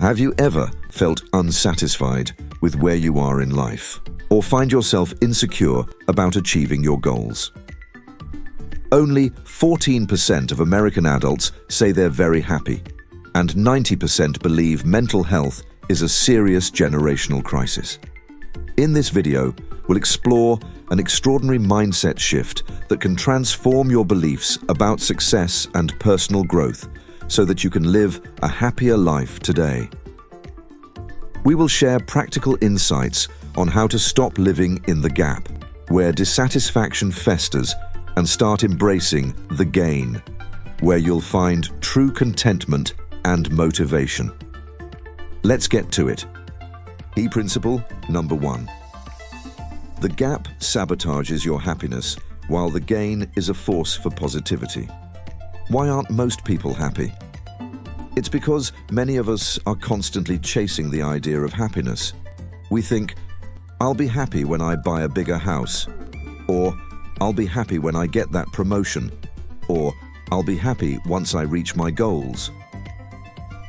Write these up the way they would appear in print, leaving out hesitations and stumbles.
Have you ever felt unsatisfied with where you are in life, or find yourself insecure about achieving your goals? Only 14% of American adults say they're very happy, and 90% believe mental health is a serious generational crisis. In this video, we'll explore an extraordinary mindset shift that can transform your beliefs about success and personal growth so that you can live a happier life today. We will share practical insights on how to stop living in the gap, where dissatisfaction festers, and start embracing the gain, where you'll find true contentment and motivation. Let's get to it. Key principle number 1. The gap sabotages your happiness, while the gain is a force for positivity. Why aren't most people happy? It's because many of us are constantly chasing the idea of happiness. We think, I'll be happy when I buy a bigger house, or I'll be happy when I get that promotion, or I'll be happy once I reach my goals.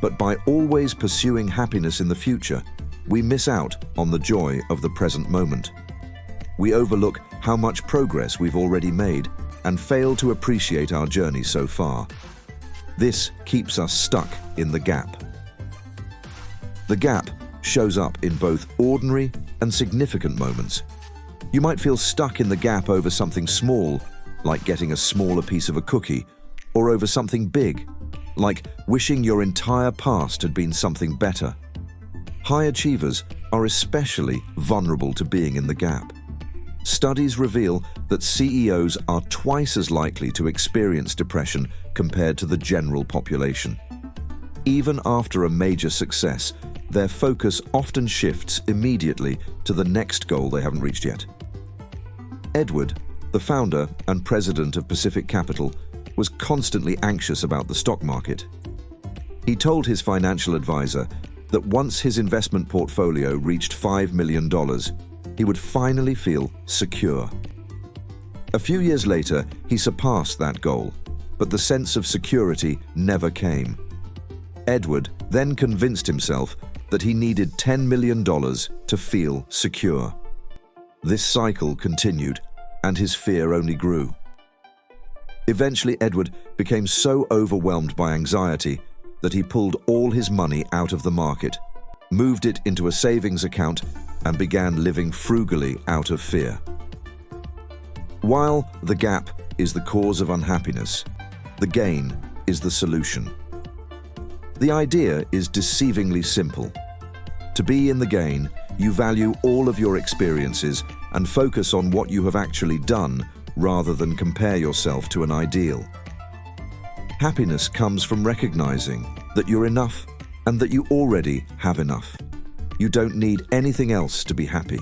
But by always pursuing happiness in the future, we miss out on the joy of the present moment. We overlook how much progress we've already made and fail to appreciate our journey so far. This keeps us stuck in the gap. The gap shows up in both ordinary and significant moments. You might feel stuck in the gap over something small, like getting a smaller piece of a cookie, or over something big, like wishing your entire past had been something better. High achievers are especially vulnerable to being in the gap. Studies reveal that CEOs are twice as likely to experience depression compared to the general population. Even after a major success, their focus often shifts immediately to the next goal they haven't reached yet. Edward, the founder and president of Pacific Capital, was constantly anxious about the stock market. He told his financial advisor that once his investment portfolio reached $5 million, he would finally feel secure. A few years later, he surpassed that goal, but the sense of security never came. Edward then convinced himself that he needed $10 million to feel secure. This cycle continued, and his fear only grew. Eventually, Edward became so overwhelmed by anxiety that he pulled all his money out of the market, moved it into a savings account, and began living frugally out of fear. While the gap is the cause of unhappiness, the gain is the solution. The idea is deceivingly simple. To be in the gain, you value all of your experiences and focus on what you have actually done rather than compare yourself to an ideal. Happiness comes from recognizing that you're enough and that you already have enough. You don't need anything else to be happy.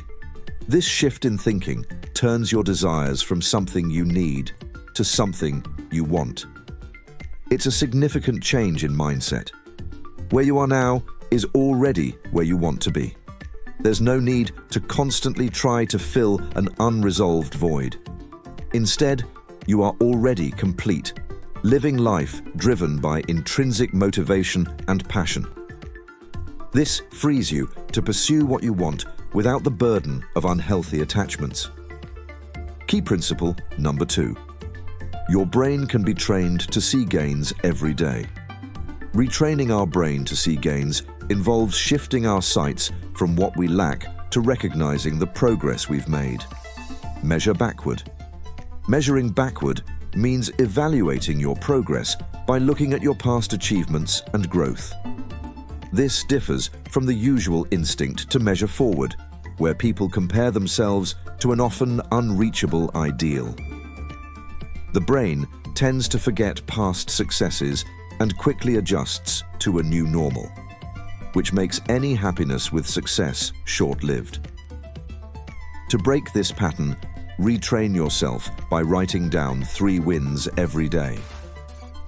This shift in thinking turns your desires from something you need to something you want. It's a significant change in mindset. Where you are now is already where you want to be. There's no need to constantly try to fill an unresolved void. Instead, you are already complete, living life driven by intrinsic motivation and passion. This frees you to pursue what you want without the burden of unhealthy attachments. Key principle number 2. Your brain can be trained to see gains every day. Retraining our brain to see gains involves shifting our sights from what we lack to recognizing the progress we've made. Measure backward. Measuring backward means evaluating your progress by looking at your past achievements and growth. This differs from the usual instinct to measure forward, where people compare themselves to an often unreachable ideal. The brain tends to forget past successes and quickly adjusts to a new normal, which makes any happiness with success short-lived. To break this pattern, retrain yourself by writing down 3 wins every day.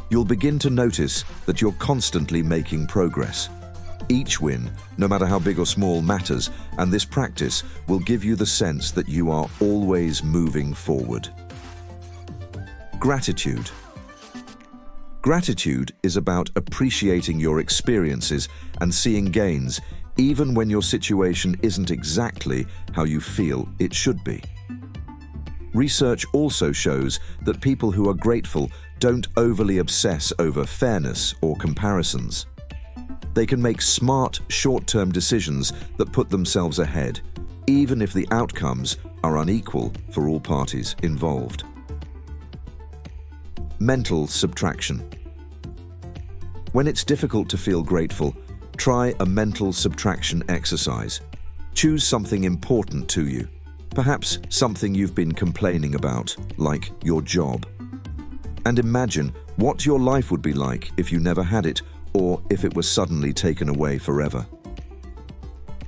You'll begin to notice that you're constantly making progress. Each win, no matter how big or small, matters, and this practice will give you the sense that you are always moving forward. Gratitude. Gratitude is about appreciating your experiences and seeing gains, even when your situation isn't exactly how you feel it should be. Research also shows that people who are grateful don't overly obsess over fairness or comparisons. They can make smart, short-term decisions that put themselves ahead, even if the outcomes are unequal for all parties involved. Mental subtraction. When it's difficult to feel grateful, try a mental subtraction exercise. Choose something important to you, perhaps something you've been complaining about, like your job. And imagine what your life would be like if you never had it, or if it was suddenly taken away forever.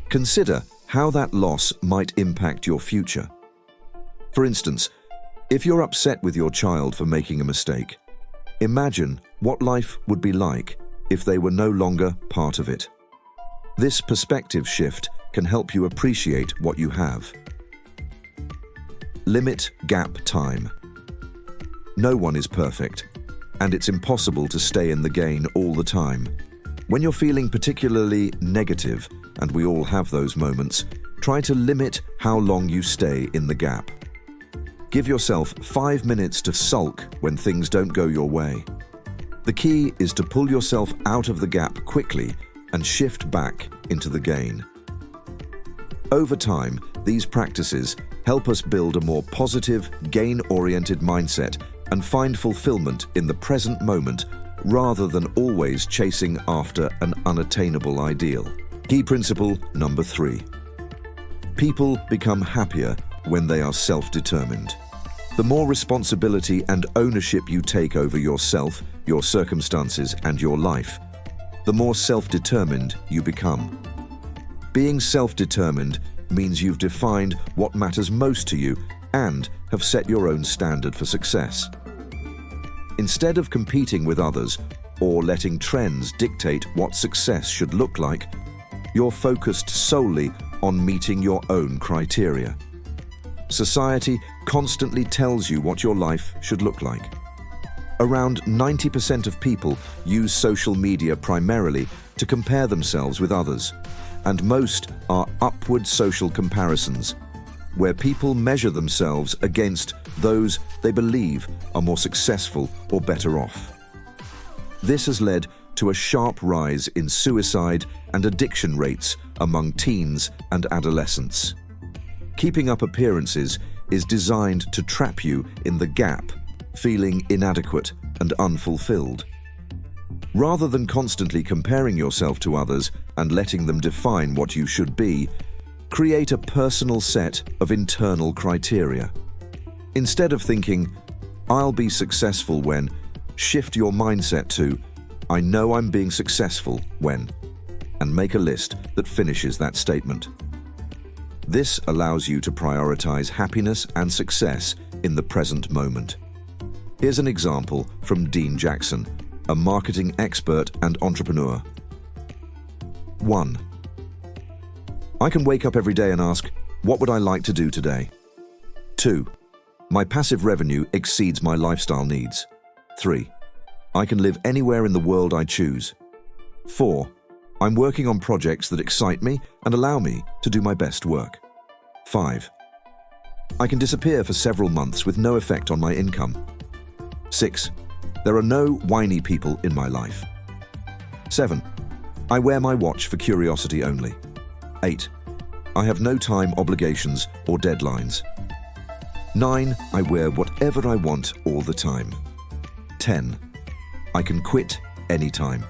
Consider how that loss might impact your future. For instance, if you're upset with your child for making a mistake, imagine what life would be like if they were no longer part of it. This perspective shift can help you appreciate what you have. Limit gap time. No one is perfect, and it's impossible to stay in the game all the time. When you're feeling particularly negative, and we all have those moments, try to limit how long you stay in the gap. Give yourself 5 minutes to sulk when things don't go your way. The key is to pull yourself out of the gap quickly and shift back into the gain. Over time, these practices help us build a more positive, gain-oriented mindset and find fulfillment in the present moment rather than always chasing after an unattainable ideal. Key principle number 3. People become happier when they are self-determined. The more responsibility and ownership you take over yourself, your circumstances, and your life, the more self-determined you become. Being self-determined means you've defined what matters most to you and have set your own standard for success. Instead of competing with others or letting trends dictate what success should look like, you're focused solely on meeting your own criteria. Society constantly tells you what your life should look like. Around 90% of people use social media primarily to compare themselves with others, and most are upward social comparisons, where people measure themselves against those they believe are more successful or better off. This has led to a sharp rise in suicide and addiction rates among teens and adolescents. Keeping up appearances is designed to trap you in the gap, feeling inadequate and unfulfilled. Rather than constantly comparing yourself to others and letting them define what you should be, create a personal set of internal criteria. Instead of thinking, "I'll be successful when," shift your mindset to, "I know I'm being successful when," and make a list that finishes that statement. This allows you to prioritize happiness and success in the present moment. Here's an example from Dean Jackson, a marketing expert and entrepreneur. 1. I can wake up every day and ask, what would I like to do today? 2. My passive revenue exceeds my lifestyle needs. 3. I can live anywhere in the world I choose. 4. I'm working on projects that excite me and allow me to do my best work. 5. I can disappear for several months with no effect on my income. 6. There are no whiny people in my life. 7. I wear my watch for curiosity only. 8. I have no time obligations or deadlines. 9. I wear whatever I want all the time. 10. I can quit anytime.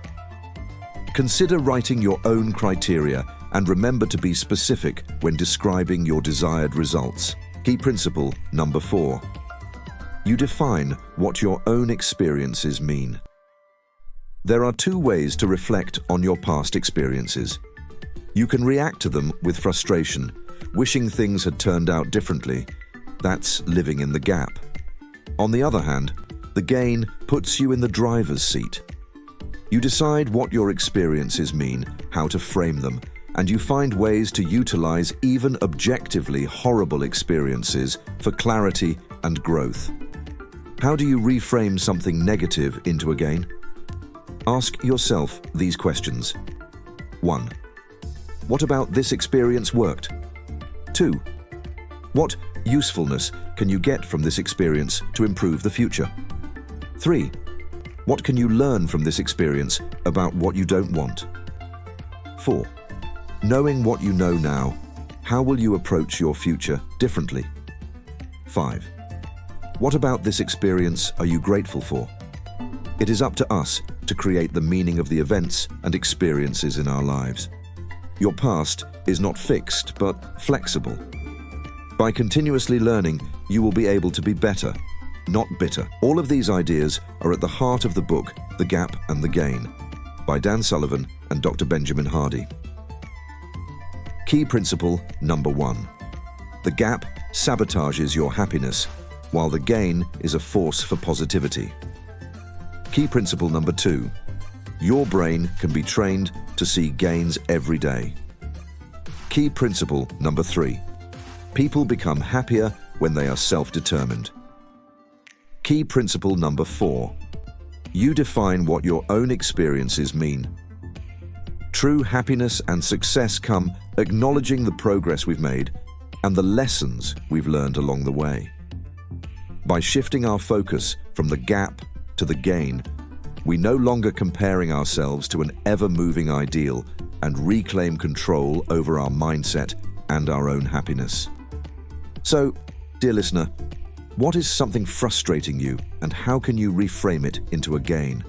Consider writing your own criteria and remember to be specific when describing your desired results. Key principle number 4. You define what your own experiences mean. There are 2 ways to reflect on your past experiences. You can react to them with frustration, wishing things had turned out differently. That's living in the gap. On the other hand, the gain puts you in the driver's seat. You decide what your experiences mean, how to frame them, and you find ways to utilize even objectively horrible experiences for clarity and growth. How do you reframe something negative into a gain? Ask yourself these questions. 1. What about this experience worked? 2. What usefulness can you get from this experience to improve the future? 3. What can you learn from this experience about what you don't want? 4. Knowing what you know now, how will you approach your future differently? 5. What about this experience are you grateful for? It is up to us to create the meaning of the events and experiences in our lives. Your past is not fixed, but flexible. By continuously learning, you will be able to be better, not bitter. All of these ideas are at the heart of the book, The Gap and the Gain, by Dan Sullivan and Dr. Benjamin Hardy. Key principle number 1. The gap sabotages your happiness, while the gain is a force for positivity. Key principle number 2. Your brain can be trained to see gains every day. Key principle number 3. People become happier when they are self-determined. Key principle number 4. You define what your own experiences mean. True happiness and success come acknowledging the progress we've made and the lessons we've learned along the way. By shifting our focus from the gap to the gain, we no longer comparing ourselves to an ever-moving ideal and reclaim control over our mindset and our own happiness. So, dear listener, what is something frustrating you and how can you reframe it into a gain?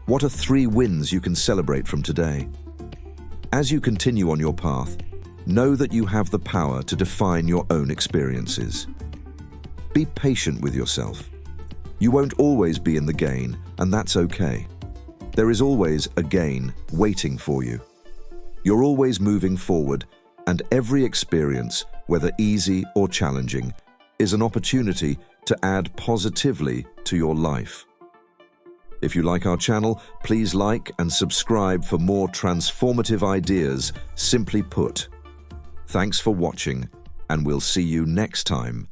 What are 3 wins you can celebrate from today? As you continue on your path, know that you have the power to define your own experiences. Be patient with yourself. You won't always be in the gain, and that's okay. There is always a gain waiting for you. You're always moving forward, and every experience, whether easy or challenging, is an opportunity to add positively to your life. If you like our channel, please like and subscribe for more transformative ideas, simply put. Thanks for watching, and we'll see you next time.